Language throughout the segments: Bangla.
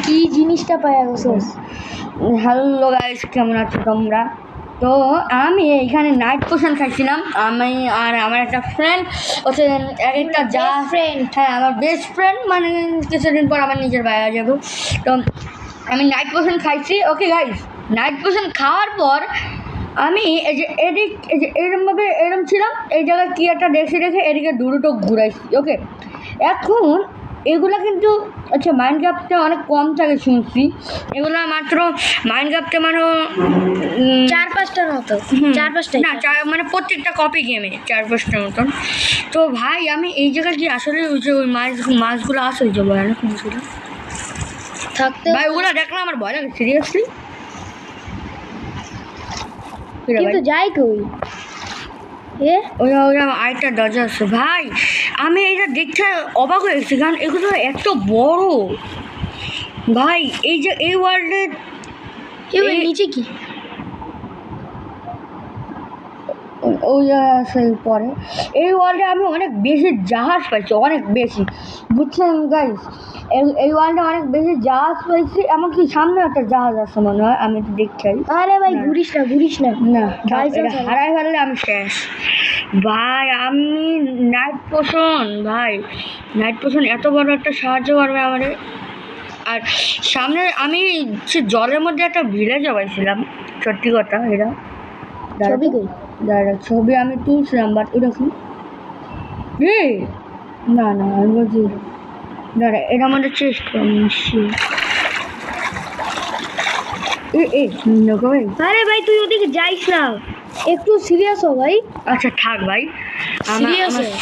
কি জিনিসটা পাওয়া গেছে? হ্যালো গাইস, কেমন আছো তোমরা? তো আমি এইখানে নাইট পোশন খাইছিলাম, আমি আর আমার একটা ফ্রেন্ড হচ্ছে এক একটা যা ফ্রেন্ড। হ্যাঁ আমার বেস্ট ফ্রেন্ড, মানে কিছুদিন পর আমার নিজের বাইরে যাবো। তো আমি নাইট পোশন খাইছি। ওকে গাইস, নাইট পোশন খাওয়ার পর আমি এই যে এরমভাবে এরম ছিলাম, এই জায়গায় কি একটা দেখে এদিকে দুটো ঘুরাইছি। ওকে, এখন এগুলা কিন্তু আচ্ছা মাইনক্রাফটে অনেক কম থাকে শুনছি, এগুলা মাত্র মাইনক্রাফটে মানে 4-5টার মতো, 4-5টা না মানে প্রত্যেকটা কপি গেমে 4-5টার মতন। তো ভাই আমি এই জায়গায় কি আসলে ওই যে ওই মাছগুলো আসে, ওই যে ভয়ানক মাছগুলো থাকতে ভাই, ওগুলো দেখলে আমার ভয় লাগে সিরিয়াসলি। কিন্তু যাই কই ওই আরেকটা দরজা আছে ভাই, আমি এটা দেখতে অবাক হয়ে গেছি, কারণ এগুলো এত বড় ভাই। এই যে এই ওয়ার্ল্ডে নিচে কি ওই সেই পরে এই ওয়ার্ল্ডে আমি অনেক বেশি জাহাজ পাইছি, অনেক বেশি, বুঝছেন গাইস? এই ওয়ার্ল্ডে অনেক বেশি জাহাজ পাইছি, এমনকি সামনে একটা জাহাজ আছে মনে হয়, আমি তো দেখতে। আরে ভাই ঘুরিস না না হারাই ফেললে আমি শেষ ভাই। আমি নাইট পোশন ভাই, নাইট পোশন এত বড় একটা সাহায্য করবে আমাদের। আর সামনে আমি সে জলের মধ্যে একটা ভিলেজে পাইছিলাম, সত্যি কথা। এটা ছবি আমি তুলছিলাম, বাট এটা কি না আমি বলছি দাঁড়া, এটা আমাদের চেষ্টা আরে ভাই তুই ওদিকে যাইস না, একটু সিরিয়াস হ ভাই। আচ্ছা থাক ভাই,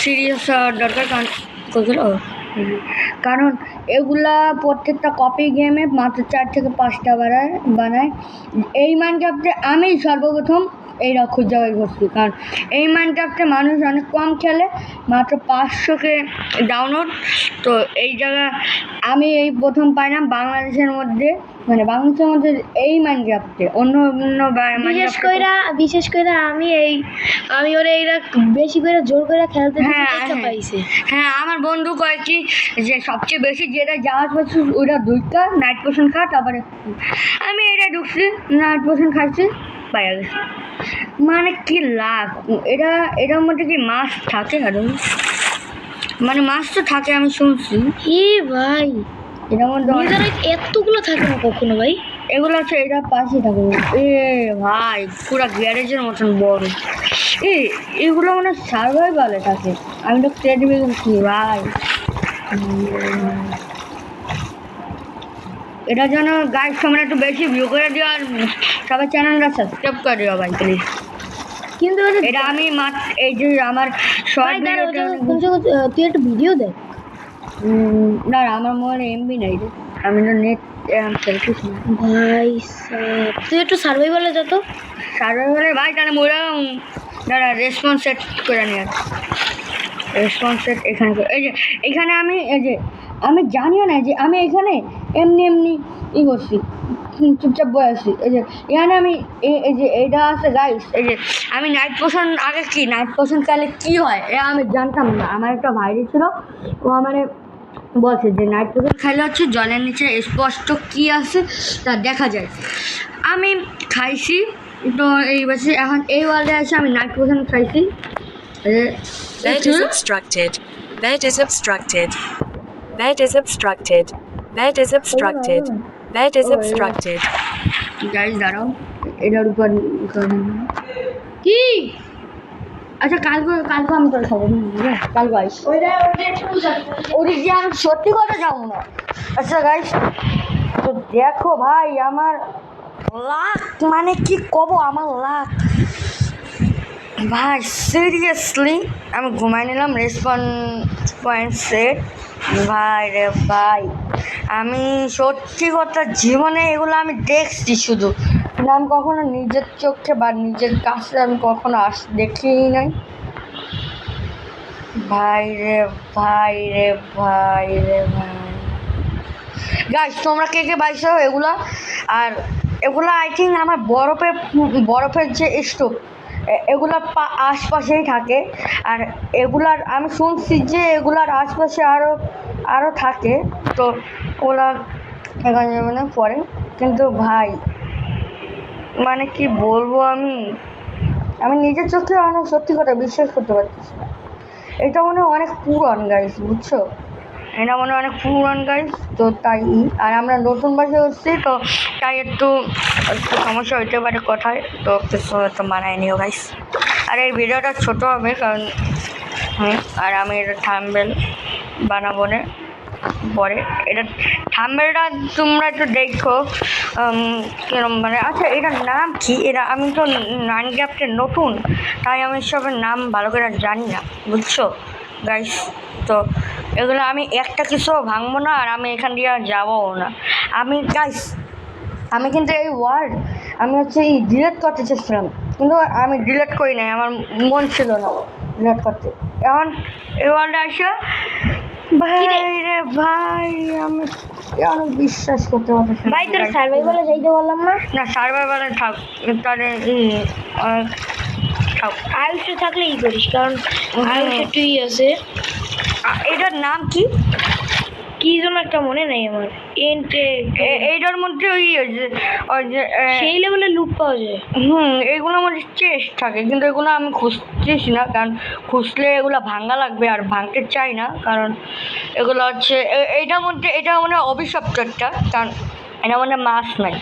সিরিয়াস দরকার। কারণ এগুলা প্রত্যেকটা কপি গেমে মাত্র 4 থেকে 5টা বানায়। এই মাইনক্রাফটে আমি সর্বপ্রথম এইটা খুঁজে বের করছি, কারণ এই মাইনক্রাফটে মানুষ অনেক কম খেলে, মাত্র 500কে ডাউনলোড। তো এই জায়গা আমি এই প্রথম পাইলাম বাংলাদেশের মধ্যে, মানে বাংলাদেশের মধ্যে এই মাইনক্রাফটে। অন্য বিশেষ করে আমি ওরা এইটা বেশি করে জোর করে খেলতে পাইছে। হ্যাঁ আমার বন্ধু কয় কি যে সবচেয়ে বেশি যেটা জাহাজ পাচ্ছি ওইটা 2টা নাইট পোশন খা, তারপরে আমি এটা ঢুকছি নাইট পোশন খাইছি, পাইয়া গেছি। মানে কি লাভ, এটার মধ্যে কি মাছ থাকে? আরো মানে মাছ তো থাকে আমি শুনছি। ভাই এটার মধ্যে এতগুলো থাকে না কখনো ভাই, এগুলো হচ্ছে এটা পাশে থাকে। ভাই পুরা গ্যারেজের মতন বড়। এগুলো মানে সার্ভাইভালে থাকে, আমি তো ক্রেডিবল করছি ভাই। এটার জন্য গাইড তোমরা একটু বেশি ভিউ করে দিও, আর সবাই চ্যানেলটা সাবস্ক্রাইব করে দিও ভাই প্লিজ। কিন্তু এটা আমি এই যে আমার শর্ট তুই একটা ভিডিও দেখ। না আমার মনে এমবি নাই রে, আমি তো নেট খেলছিস না ভাই। তুই একটু সার্ভাইভালে যা তো। সার্ভাইভালে ভাই, তাহলে মোরা দাঁড়া রেসপন্স সেট করে নিয়ে রেসপন্স সেট এখানে। এই যে এখানে আমি জানিও না যে আমি এখানে এমনি করছি, চুপচাপ বয়ে আসছি। এই যে এখানে আমি এই যে এটা আছে গাইস, এই যে আমি নাইট পোশন আগে কি নাইট পোশন খেলে কি হয় আমি জানতাম না। আমার একটা ভাইরি ছিল, ও আমার বলছে যে নাইট পোশন খাইলে হচ্ছে জলের নিচে স্পষ্ট কি আছে তা দেখা যায়। আমি খাইছি, তো এই বছর এখন এই ওয়ার্ল্ডে আছে আমি নাইট পোশন খাইছি। Bed is obstructed. Bed is obstructed. Bed is obstructed. Bed is obstructed. Bed is obstructed. Guys দাঁড়াও, এটার উপর কি? আচ্ছা কালকে আমি তোর খবর কাল গাইস ওদিকে আমি সত্যি কথা যাবো না। আচ্ছা গাইস তো দেখো ভাই, আমার লাক মানে কি কব, আমার লাক ভাই সিরিয়াসলি। আমি ঘুমাই নিলাম রেসপন্স সেট ভাই রে ভাই। আমি সত্যি কথা জীবনে এগুলো আমি দেখছি শুধু, আমি কখনো নিজের চোখে বা নিজের কাছে আমি কখনো দেখিনি নাই ভাই রে ভাই। গাইস তোমরা কে পাইছো এগুলা? আর এগুলা আই থিঙ্ক আমার বরফের যে স্টোভ এগুলার আশপাশেই থাকে। আর এগুলার আমি শুনছি যে এগুলার আশপাশে আরও থাকে। তো ওগুলা এখন যাবে না পরে, কিন্তু ভাই মানে কি বলবো, আমি নিজের চোখে অনেক সত্যি কথা বিশ্বাস করতে পারতেছি না। এটা মনে হয় অনেক পুরান গাইস, বুঝছো, এটা মনে হয় অনেক পুরান গাইস, তো তাই। আর আমরা নতুন বাসে হচ্ছি, তো তাই একটু একটু সমস্যা হইতে পারে কথায়, তো কিছু হয়তো মানায় নিও গাইস। আর এই ভিডিওটা ছোটো হবে কারণ আর আমি এটা থাম্বনেল বানাবো না পরে। এটা থাম্বনেলটা তোমরা একটু দেখো কিরম, মানে আচ্ছা এটার নাম কি, এটা আমি তো মাইনক্রাফটে নতুন, তাই আমি সবের নাম ভালো করে জানি না, বুঝছো গাইস। তো এগুলো আমি একটা কিছু ভাঙবো না, আর আমি এখান দিয়ে যাবও না। আমি গাইস আমি কিন্তু এই ওয়ার্ড আমি হচ্ছে এই ডিলেট করতে চেয়েছিলাম, কিন্তু আমি ডিলেট করি নাই, আমার মন ছিল না ডিলেট করতে। এখন এই ওয়ার্ডে আসে ভাই রে ভাই, আমি অনেক বিশ্বাস করতে পারছি ভাই তোর সার্ভাইভালে যাইতে বললাম না? না, সার্ভাইভালে থাক, তাহলে থাক। আয়ুষে থাকলে ই করিস, কারণ আয়ুষে তুই আছে। এটার নাম কি কি যেন একটা মনে নেই আমার। এইটার মধ্যে ওই যে সেই লেভেলে লুট পাওয়া যায়। এইগুলোর মধ্যে চেস্ট থাকে, কিন্তু এগুলো আমি খুঁজতেছি না, কারণ খুঁজলে এগুলো ভাঙা লাগবে, আর ভাঙতে চাই না, কারণ এগুলো হচ্ছে এইটার মধ্যে, এটা মানে অভিশপ্ত একটা, কারণ এটা মানে মাছ নাই,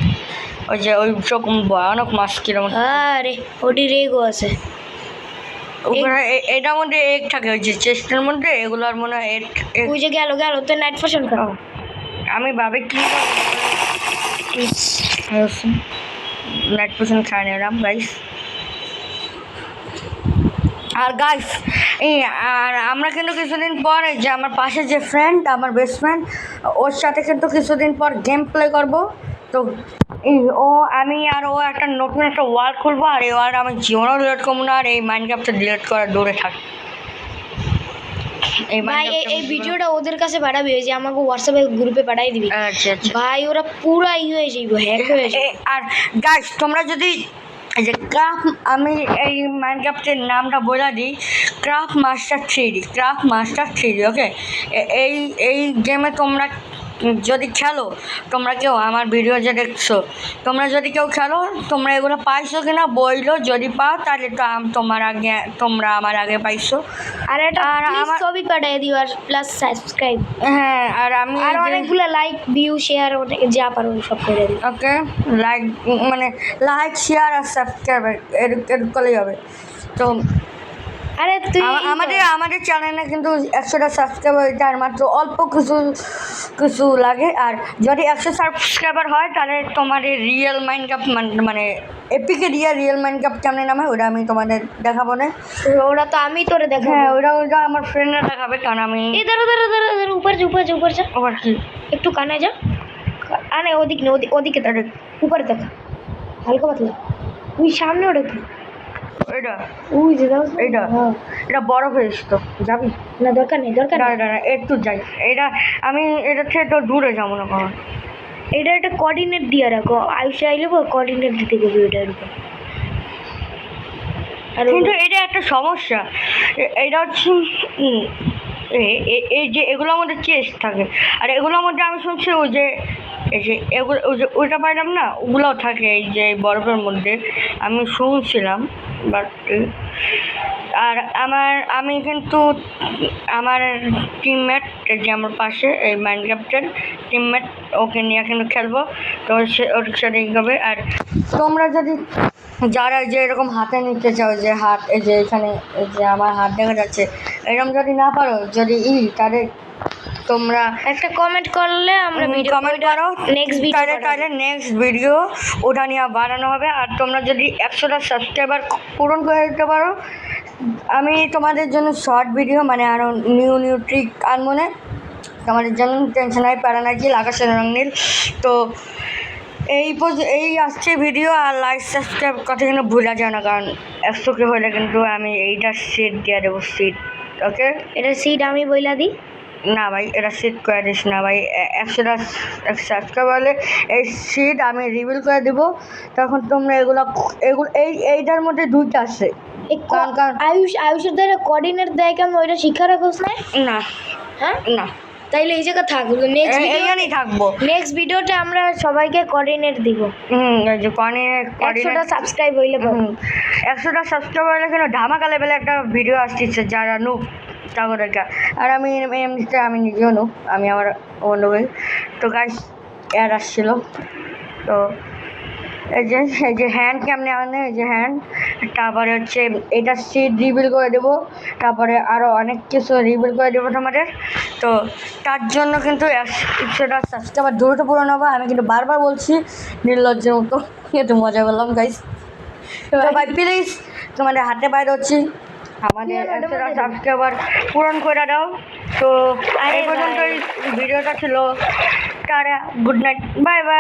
ওই যে ওই রকম ভয়ানক মাছ কিরকম। আরে ওটি রেগও আছে। ওখানে এটার মধ্যে এগ থাকে, ওই যে চেস্টের মধ্যে এগুলোর মনে হয় ওই যে গেল তো নাইট ফ্যাশন খা। আমি ভাবে কি নাইট ফ্যাশন খাই নিলাম গাইস। আর গাইস আর আমরা কিন্তু কিছুদিন পর যে আমার পাশে যে ফ্রেন্ড, আমার বেস্ট ফ্রেন্ড, ওর সাথে কিন্তু কিছুদিন পর গেম প্লে করবো। তো আমি আর ও একটা নতুন একটা ওয়ার্ল্ড খুলবো, আর এই ওয়ার্ল্ড আমি জীবনেও ডিলিট করবো না, আর এই মাইনক্রাফটে ডিলিট করার দূরে থাক। ভাই এই ভিডিওটা ওদের কাছে পাঠাবি, ওই যে আমাকে হোয়াটসঅ্যাপে গ্রুপে পাঠাই দিবি। আচ্ছা ভাই ওরা পুরা হয়ে যাইব, হ্যাক হয়ে যাবে। আর গাইস তোমরা যদি এই যে আমি এই মাইনক্রাফটের নামটা বলে দিই, craft master 3D, craft master 3D, ওকে। এই গেমে তোমরা যদি খেলো, তোমরা কেউ আমার ভিডিও যে দেখছো, তোমরা যদি কেউ খেলো, তোমরা এগুলো পাইছো কিনা বললো, যদি পাও তাহলে তো তোমরা আমার আগে পাইছো। আর এটা আমার ছবি পাঠিয়ে দিও, আর প্লাস সাবস্ক্রাইব। হ্যাঁ, আর আমি আর অনেকগুলো লাইক ভিউ শেয়ার যা পারো সব করে দিই। ওকে, মানে লাইক শেয়ার আর সাবস্ক্রাইব এর করলেই হবে। তো আরে তুই আমাদের চ্যানেলে কিন্তু 100টা সাবস্ক্রাইবার হইতে আর মাত্র অল্প কিছু লাগে। আর যদি 100 সাবস্ক্রাইবার হয়, তাহলে তোমাদের রিয়েল মাইনক্রাফট মানে এপিকে রিয়েল মাইনক্রাফট চ্যানেল নামে, ওটা আমি তোমাদের দেখাবো না। ওরা তো আমি তোরে দেখাবো। হ্যাঁ, ওটা আমার ফ্রেন্ডরা দেখাবে, কারণ আমি এই দাঁড়া উপর যা। আবার কি একটু কানে যা, আরে ওদিকে না, ওদিকে দাঁড়া, উপরে দেখা, হালকা পাতলা। তুই সামনে ওটা কি, এটা ওই যে এটা বড় হয়েছ, তো যাবি না? দরকার নেই দাঁড়া একটু যাই। আমি এটা থেকে তো দূরে যাবো না, কারণ এটা একটা কোঅর্ডিনেট দিয়ে রাখো, আয়ুষে আইলে কোঅর্ডিনেট দিতে গেবে এটার উপর। আর কিন্তু এটা একটা সমস্যা, এটা হচ্ছে এই যে এগুলোর মধ্যে চেস্ট থাকে, আর এগুলোর মধ্যে আমি শুনছি ওই যে ওইটা পাইলাম না, ওগুলোও থাকে এই যে বরফের মধ্যে, আমি শুনছিলাম। বাট আর আমি কিন্তু আমার টিমমেট যে আমার পাশে এই মাইনক্রাফটের টিমমেট, ওকে নিয়ে কিন্তু খেলবো, তো ওর সাথে হবে। আর তোমরা যদি যারা যে এরকম হাতে নিতে চাও, যে হাত এই যে এখানে যে আমার হাত দেখা যাচ্ছে, এরকম যদি না পারো, যদি তাহলে তোমরা একটা কমেন্ট করলে আমরা কমেন্ট করো, নেক্সট ভিডিও ওটা নিয়ে বানানো হবে। আর তোমরা যদি 100টা সাবস্ক্রাইবার পূরণ করে দিতে পারো, আমি তোমাদের জন্য শর্ট ভিডিও মানে আরও নিউ ট্রিক আনবো না, তোমাদের জন্য টেনশন হয় প্যারা নাকি আকাশের রং নীল। তো এই আসছে ভিডিও, আর লাইক সাবস্ক্রাইব কথা কিন্তু ভুলা যায় না, কারণ 100কে হলে কিন্তু আমি এইটা সিট দিয়ে দেবো, সিট। ওকে, এটা সিট আমি বইলা দিই না ভাই, এটা সিট করে দিস না ভাই, 100টা সাবস্ক্রাইব হলে এই সিট আমি রিভিল করে দেবো। তখন তোমরা এগুলো এইটার মধ্যে দুইটা আছে, আয়ুষের দ্বারা কোঅর্ডিনেট দেয় কেন, ওইটা শিক্ষা রাখোস না? না হ্যাঁ না তাইলে এই জায়গা থাক নেক্সট এইখানেই থাকবো। ভিডিওতে আমরা সবাইকে কোঅর্ডিনেট দিব। এই যে 100টা সাবস্ক্রাইব হইলে পাবো। 100টা সাবস্ক্রাইবার হলে কিন্তু ধামাকা লেভেলে একটা ভিডিও আসতেছে যারা নুব তাদেরকে। আর আমি এমনিতে আমি নিজেও নুব, আমি আমার বন্ধুকে। তো গাইস অ্যাড আসছিল, তো এই যে হ্যান্ড কেমনে আনে, এই যে হ্যান্ড, তারপরে হচ্ছে এটা সিট রিভিল করে দেবো, তারপরে আরও অনেক কিছু রিভিল করে দেবো তোমাদের। তো তার জন্য কিন্তু 100টা সাবস্ক্রাইবার দ্রুত পূরণ হবে। আমি কিন্তু বারবার বলছি নির্লজ্জের মতো, একটু মজা করলাম গাইস। তো ভাই প্লিজ তোমাদের হাতে বাইরে হচ্ছি, আমাদের 100টা সাবস্ক্রাইবার পূরণ করে দাও। তো এই পর্যন্তই ভিডিওটা ছিল। Tata, good night, bye bye.